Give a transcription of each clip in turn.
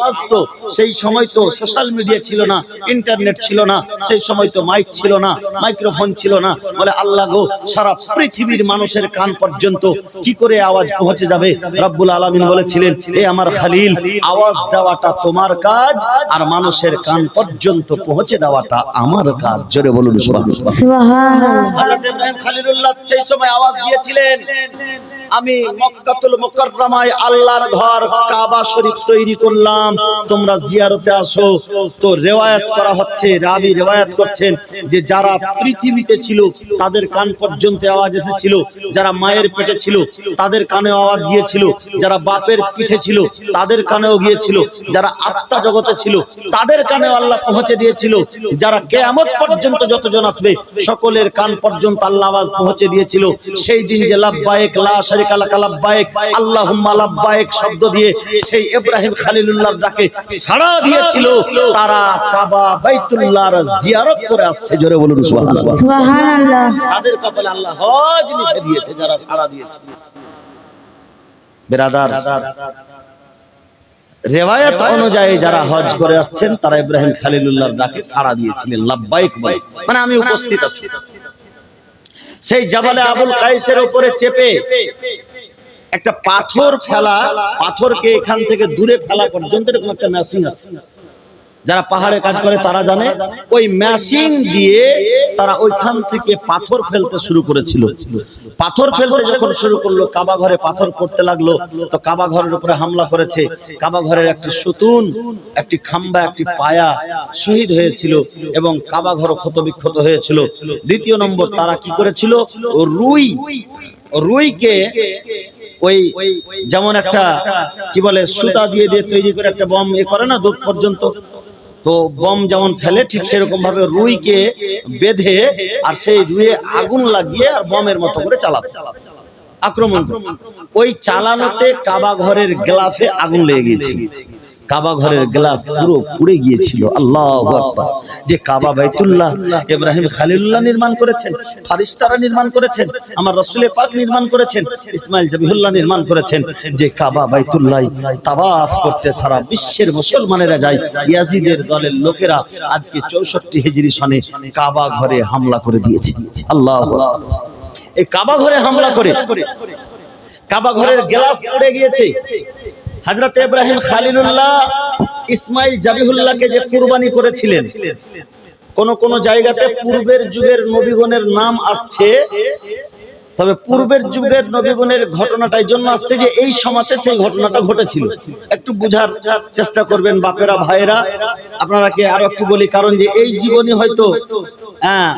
আওয়াজ তো সেই সময় তো সোশ্যাল মিডিয়া ছিল না, ইন্টারনেট ছিল না, সেই সময় তো মাইক ছিল না, মাইক্রোফোন ছিল না। বলে আল্লাহ গো, সারা পৃথিবীর মানুষের কান পর্যন্ত কি করে আওয়াজ পৌঁছে যাবে? রব্বুল আলামিন বলেছিলেন, এ আমার খলিল, আওয়াজ দেওয়াটা তোমার কাজ আর মানুষের কান পর্যন্ত পৌঁছে দেওয়াটা আমার কাজ। জোরে বলুন সুবহানাল্লাহ। হযরত ইব্রাহিম খলিলুল্লাহ সেই সময় আওয়াজ দিয়েছিলেন, আমি মক্কাতুল মুকাররমায় আল্লাহর ঘর কাবা শরীফ তৈরি করলাম, তোমরা জিয়ারতে আসো। তো রিওয়ায়াত করা হচ্ছে, রাবী রিওয়ায়াত করছেন যে যারা পৃথিবীতে ছিল তাদের কান পর্যন্ত আওয়াজ এসেছিল, যারা মায়ের পেটে ছিল তাদের কানেও আওয়াজ গিয়েছিল, যারা বাপের পিঠে ছিল তাদের কানেও গিয়েছিল, যারা আত্মা জগতে ছিল তাদের কানেও আল্লাহ পৌঁছে দিয়েছিল, যারা কিয়ামত পর্যন্ত যতজন আসবে সকলের কান পর্যন্ত আল্লাহ আওয়াজ পৌঁছে দিয়েছিল। সেই দিন যে লাব্বাইক লা শারিকা লাকা লাব্বাইক আল্লাহুম্মা লাব্বাইক শব্দ দিয়ে সেই ইব্রাহিম খলিলুল্লাহর ডাকে সাড়া দিয়েছিল, তারা কাবা বাইতুল্লাহর জিয়ারত করে আসছে। জোরে বলুন সুবহানাল্লাহ। সুবহানাল্লাহ। তাদের কপালে আল্লাহ হজ লিখে দিয়েছে যারা সাড়া দিয়েছে। বিরাদার, রিওয়ায়াত অনুযায়ী যারা হজ করে আসছেন তারা ইব্রাহিম খলিলুল্লাহর ডাকে সাড়া দিয়েছিলেন, লাব্বাইক বলে, মানে আমি উপস্থিত আছি। সেই জাবালে আবুল কাইসের উপরে চেপে একটা পাথর ফেলা, পাথরকে এখান থেকে দূরে ফেলা পর্যন্ত এরকম একটা মেশিন আছে। যারা পাহাড়ে কাজ করে তারা জানে, ওই মেশিন দিয়ে তারা ওইখান থেকে পাথর ফেলতে শুরু করেছিল। পাথর ফেলতে যখন শুরু করলো, কাবা ঘরে পাথর পড়তে লাগলো, তো কাবা ঘরের উপরে হামলা করেছে। কাবা ঘরের একটি সুতুন, একটি খাম্বা, একটি পায়া শহীদ হয়েছিল এবং কাবা ঘর ক্ষতবিক্ষত হয়েছিল। দ্বিতীয় নম্বর, তারা কি করেছিল, রুইকে ওই যেমন একটা কি বলে সুতা দিয়ে দিয়ে তৈরি করে একটা বম এ করে না দূর পর্যন্ত, তো বম যেমন ফেলে ঠিক সেরকম ভাবে রুইকে বেঁধে আর সেই রুইয়ে আগুন লাগিয়ে আর বমের মতো করে চালাতে আক্রমণ করে। ওই চালানোতে কাবা ঘরের গ্লাফে আগুন লেগে গিয়েছিল, কাবা ঘরের গ্লাফ পুরো পুড়ে গিয়েছিল। আল্লাহু আকবার। যে কাবা বাইতুল্লাহ ইব্রাহিম খলিলুল্লাহ নির্মাণ করেছেন, ফারিস্তারা নির্মাণ করেছেন, আমার রাসূল পাক নির্মাণ করেছেন, ইসমাইল জাবিহুল্লাহ নির্মাণ করেছেন, যে কাবা বাইতুল্লাহ তাওয়াফ করতে সারা বিশ্বের মুসলমানেরা যায়। ইয়াজিদের দলের লোকেরা আজকে 64 হিজরি সনে কাবা ঘরে হামলা করে দিয়েছে। আল্লাহু আকবার। এই কাবা ঘরে হামলা করে কাবা ঘরের গিলাফ উড়ে গিয়েছে। হযরত ইব্রাহিম খলিলুল্লাহ ইসমাইল জাবিহুল্লাহকে যে কুরবানি করেছিলেন, কোন কোন জায়গাতে পূর্বের যুগের নবীগণের নাম আসছে, তবে পূর্বের যুগের নবীগণের ঘটনাটাই জন্য আসছে যে এই সময়তে সেই ঘটনাটা ঘটেছিল। একটু বুঝার চেষ্টা করবেন বাপেরা, ভাইয়েরা, আপনারা কে আরো একটু বলি, কারণ যে এই জীবনী হয়তো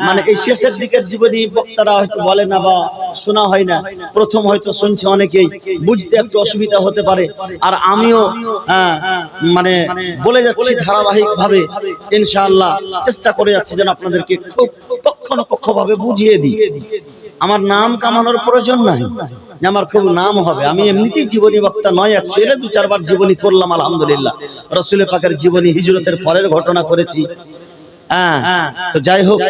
মানে এই শেষের দিকের জীবনী বক্তারা হয়তো বলে না বা শোনা হয় না, প্রথম হয়তো শুনছে অনেকেই, বুঝতে একটু অসুবিধা হতে পারে। আর আমিও মানে বলে যাচ্ছি ধারাবাহিক ভাবে, ইনশাআল্লাহ চেষ্টা করে যাচ্ছি যেন আপনাদেরকে খুব পক্ষানুপক্ষ ভাবে বুঝিয়ে দিই। আমার নাম কামানোর প্রয়োজন নাই যে আমার খুব নাম হবে, আমি এমনিতেই জীবনী বক্তা নয়, অ্যাকচুয়ালি 2-4 বার জীবনী করলাম আলহামদুলিল্লাহ। রাসূল পাকের জীবনী হিজরতের পরের ঘটনা করেছি। তো যাই হোক,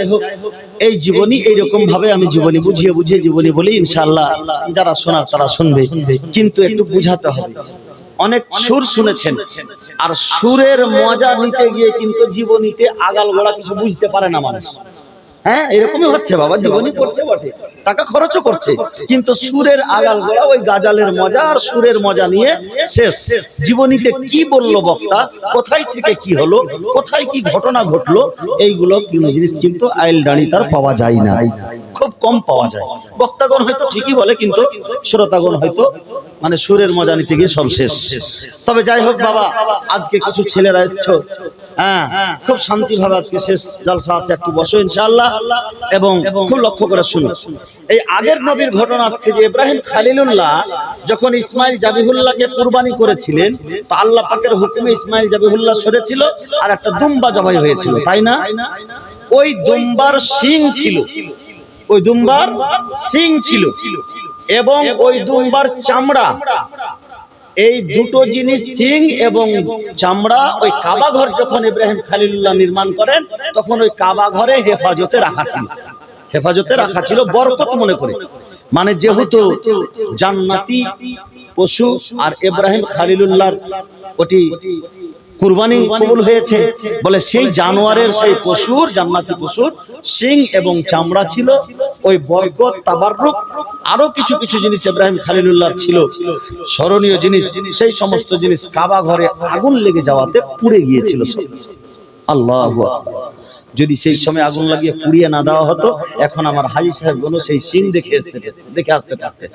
এই জীবনী এইরকম ভাবে আমি জীবনী বুঝিয়ে বুঝিয়ে জীবনী বলি, ইনশাআল্লাহ যারা শোনার তারা শুনবে, কিন্তু একটু বুঝাতে হবে। অনেক সুর শুনেছেন, আর সুরের মজা নিতে গিয়ে কিন্তু জীবনীতে আগাল গোড়া কিছু বুঝতে পারে না মানুষ। হ্যাঁ, এরকমই হচ্ছে বাবা, জীবনী পড়ছে বটে, টাকা খরচও করছে, কিন্তু সুরের আগাল গোড়া ওই গাজালের মজা আর সুরের মজা নিয়ে শেষ। জীবনীতে কি বললো বক্তা, কোথায় থেকে কি হলো, কোথায় কি ঘটনা ঘটলো, এইগুলো কোনো জিনিস কিন্তু আইল দাঁড়ি তার পাওয়া যায় না, খুব কম পাওয়া যায়। বক্তাগণ হয়তো ঠিকই বলে, কিন্তু শ্রোতাগণ হয়তো মানে সুরের মজা নিতে গিয়ে সব শেষ। তবে যাই হোক বাবা, আজকে কিছু ছেলেরা এসছো, খুব শান্তি ভাবে আজকে শেষ জলসা আছে, একটু বসো ইনশাআল্লাহ এবং খুব লক্ষ্য করে শুনো। এই আগের নবীর ঘটনা আসছে যে ইব্রাহিম খলিলুল্লাহ যখন ইসমাইল জাবিহুল্লাহকে কুরবানি করেছিলেন, তো আল্লাহ পাকের হুকুমে ইসমাইল জাবিহুল্লাহ সরেছিল আর একটা দুম্বা জবাই হয়েছিল, তাই না? ওই দুম্বার শিং ছিল, ওই দুম্বার শিং ছিল এবং ওই দুম্বার চামড়া, এই দুটো জিনিস, শিং এবং চামড়া, ওই কাবা ঘর যখন ইব্রাহিম খলিলুল্লাহ নির্মাণ করেন তখন ওই কাবা ঘরে হেফাজতে রাখা ছিল, হেফাজতে রাখা ছিল বরকত মনে করে। মানে যেহেতু জান্নাতি পশু আর ইব্রাহিম খলিলুল্লাহর ওটি কুরবানি কবুল হয়েছে। বলে সেই জানোয়ারের, সেই পশুর, জান্নাতি পশুর শিং এবং চামড়া ছিল, ওই বরকত, তাবাররুক, আরো কিছু কিছু জিনিস ইব্রাহিম খলিলুল্লাহর ছিল স্মরণীয় জিনিস। সেই সমস্ত জিনিস কাবা ঘরে আগুন লেগে যাওয়াতে পুড়ে গিয়েছিল সব। আল্লাহু আকবার। যদি সেই সময় আগুন লাগিয়ে পুড়িয়ে না দেওয়া হতো, এখন আমার হাজী সাহেবগুলো সেই শিং দেখে আসতে পারতেন।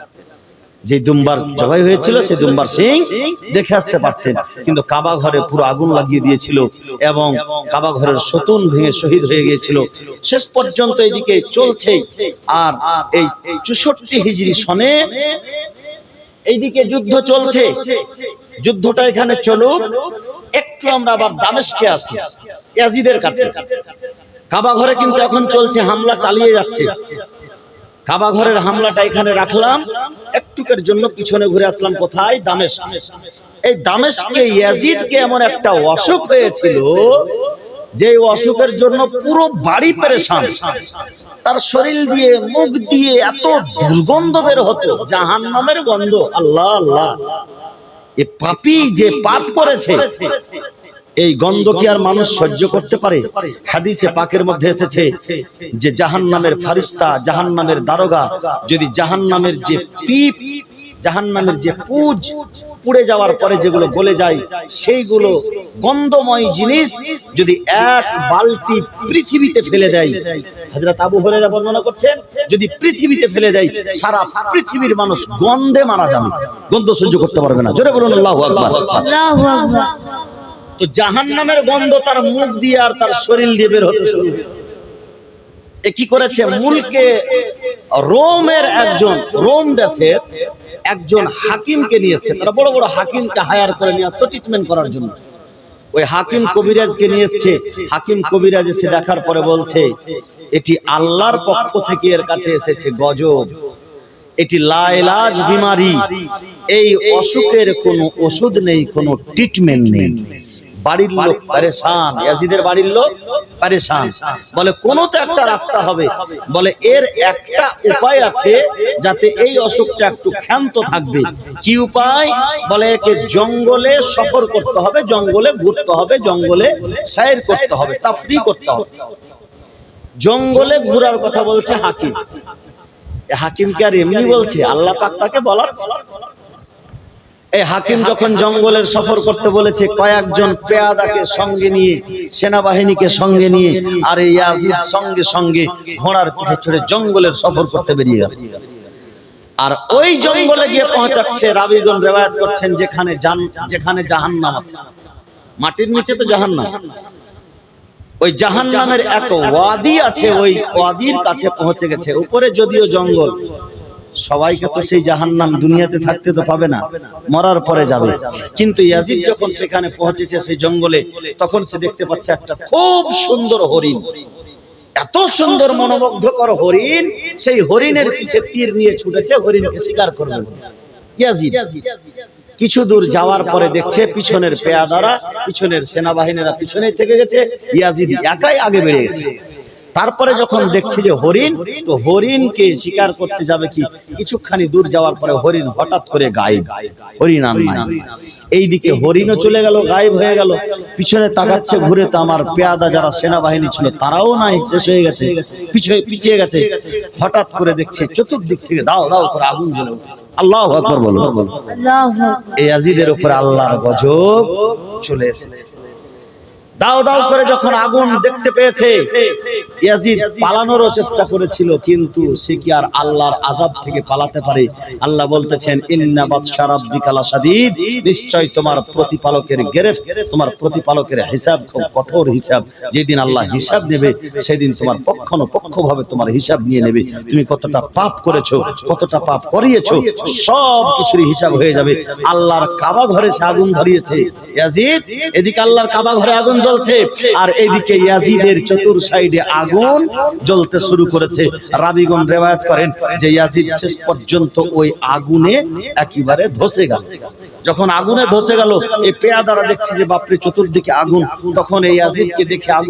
যে দুম্বার জবাই হয়েছিল সেই দুম্বার শিং দেখে আসতে পারতেন। কিন্তু কাবা ঘরে পুরো আগুন লাগিয়ে দিয়েছিল এবং কাবা ঘরের সতুন ভেঙে শহীদ হয়ে গিয়েছিল। শেষ পর্যন্ত এদিকে চলছে। আর এই 64 হিজরি সনে এইদিকে যুদ্ধ চলছে। যুদ্ধটা এখানে চলুক, একটু আমরা আবার দামেস্কে আসি, ইয়াজিদের কাছে। কাবা ঘরে কিন্তু এখন চলছে, হামলা চালিয়ে যাচ্ছে। কাবা ঘরের হামলাটা এখানে রাখলাম, একটুকের জন্য পিছনে ঘুরে আসলাম কোথায়? দামেস্ক। এই দামেস্কে ইয়াজিদকে এমন একটা অসুখ হয়েছিল যে অসুখের জন্য পুরো বাড়ি পেরেশান। তার শরীর দিয়ে, মুখ দিয়ে এত দুর্গন্ধ বের হতো, জাহান্নামের গন্ধ। আল্লাহ আল্লাহ, এ পাপী যে পাপ করেছে, এই গন্ধ কি আর মানুষ সহ্য করতে পারে? হাদিসে পাকের মধ্যে এসেছে যে জাহান্নামের ফারিস্তা, জাহান্নামের দারোগা যদি জাহান্নামের যে পিপ, জাহান্নামের যে পুজ পুড়ে যাওয়ার পরে যেগুলো গলে যায়, সেইগুলো গন্ধময় জিনিস যদি এক বালতি পৃথিবীতে ফেলে দেয়, হযরত আবু হুরায়রা বর্ণনা করছেন, যদি পৃথিবীতে ফেলে দেয়, সারা পৃথিবীর মানুষ গন্ধে মারা যাবে, গন্ধ সহ্য করতে পারবে না। জোরে বলুন আল্লাহু আকবার। আল্লাহু আকবার। তো জাহান্নামের গন্ধ তার মুখ দিয়ে আর তার শরীর দিয়ে বের হতে শুরু হয়েছে। এ কি করেছে? মুলকে রোমের একজন, রোম দেশের একজন হাকিমকে নিয়ে এসেছে। তারা বড় বড় হাকিমকে হায়ার করে নিয়ে আসতো ট্রিটমেন্ট করার জন্য। ওই হাকিম কবিরাজকে নিয়ে এসেছে। হাকিম কবিরাজ এসে দেখার পরে বলছে, এটি আল্লাহর পক্ষ থেকে এর কাছে এসেছে গজব, এটি লাইলাজ বিমারি, এই অসুখের কোনো ওষুধ নেই, কোনো ট্রিটমেন্ট নেই। বাড়ির লোক পরেশান, ইয়াজিদের বাড়ির লোক পরেশান। বলে কোনো তো একটা রাস্তা হবে। বলে এর একটা উপায় আছে যাতে এই অসুখটা একটু ক্ষান্ত থাকবে। কি উপায়? বলে একে জঙ্গলে সফর করতে হবে, জঙ্গলে ঘুরতে হবে, জঙ্গলে সৈর করতে হবে, তাফরি করতে হবে। জঙ্গলে ঘোরার কথা বলছে হাকিম। হাকিমকে আর এমনি বলছে, আল্লাহ পাক তাকে বলাচ্ছে। এই হাকিম যখন জঙ্গলের সফর করতে বলেছে, কয়েকজন পেয়াদাকে সঙ্গে নিয়ে, সেনাবাহিনীকে সঙ্গে নিয়ে, আর এই ইয়াজিদ সঙ্গে সঙ্গে ঘোড়ার পিঠে চড়ে জঙ্গলের সফর করতে বেরিয়ে গেল। আর ওই জঙ্গলে গিয়ে পৌঁছাচ্ছে, রাবীগণ রিওয়ায়াত করছেন, যেখানে জাহান্নাম আছে, মাটির নিচে তো জাহান্নাম, ওই জাহান্নামের এক ওয়াদি আছে, ওই ওয়াদির কাছে পৌঁছে গেছে। উপরে যদিও জঙ্গল, সবাইকে তো সেই জাহান্নাম দুনিয়াতে থাকতে তো পাবে না, মরার পরে যাবে। কিন্তু ইয়াজিদ যখন সেখানে পৌঁছেছে সেই জঙ্গলে, তখন সে দেখতে পাচ্ছে একটা খুব সুন্দর হরিণ, এত সুন্দর মনোমুগ্ধকর হরিণ। সেই হরিণের পিছে তীর নিয়ে ছুটেছে, হরিণকে শিকার করবে ইয়াজিদ। কিছু দূর যাওয়ার পরে দেখছে পিছনের পেয়াদারা, পিছনের সেনাবাহিনীরা পিছনেই থেকে গেছে, ইয়াজিদ একাই আগে বেড়ে গেছে। তারপরে যখন দেখছে যে হরিণ, তো হরিণকে শিকার করতে যাবে কি, কিছুখানি দূর যাওয়ার পরে হরিণ হঠাৎ করে গায়েব, হরিণ আর নাই। এইদিকে হরিণও চলে গেল, গায়েব হয়ে গেল। পিছনে তাকাচ্ছে ঘুরে, তো আমার পেয়াদা যারা সেনাবাহিনী ছিল তারাও নাই, শেষ হয়ে গেছে, পিছিয়ে গেছে। হঠাৎ করে দেখছে চতুর্দিক থেকে দাও দাও করে আগুন জ্বলে উঠেছে। আল্লাহু আকবার বলো। এই ইয়াজিদের উপরে আল্লাহর গজব চলে এসেছে। দাও দাও করে যখন আগুন দেখতে পেয়েছে, ইয়াজিদ পালানোরও চেষ্টা করেছিল, কিন্তু সে কি আর আল্লাহর আযাব থেকে পালাতে পারে? আল্লাহ বলতেছেন, ইন্না বাতশা রাব্বিকা লাশাদীদ, নিশ্চয় তোমার প্রতিপালকের গ্রেফত, তোমার প্রতিপালকের হিসাব খুব কঠোর হিসাব। যেদিন আল্লাহ হিসাব নেবে, সেদিন তোমার পক্ষানুপক্ষভাবে তোমার হিসাব নিয়ে নেবে। তুমি কতটা পাপ করেছো, কতটা পাপ করিয়েছো, সব কিছুরই হিসাব হয়ে যাবে। আল্লাহর কাবা ঘরে সে আগুন ধরিয়েছে ইয়াজিদ, এদিকে আল্লাহর কাবা ঘরে আগুন জ্বলছে, আর এইদিকে ইয়াজিদের চতুর সাইডে আগুন জ্বলতে শুরু করেছে। রাবীগণ রিওয়ায়াত করেন যে ইয়াজিদ শেষ পর্যন্ত ওই আগুনে একেবারে ধসে গেল। যখন আগুনে ধসে গেল, এই পেয়াদারা দেখছে যে বাপরে চতুর্দিকে আগুন, তখন এই ইয়াজিদকে দেখে আগুন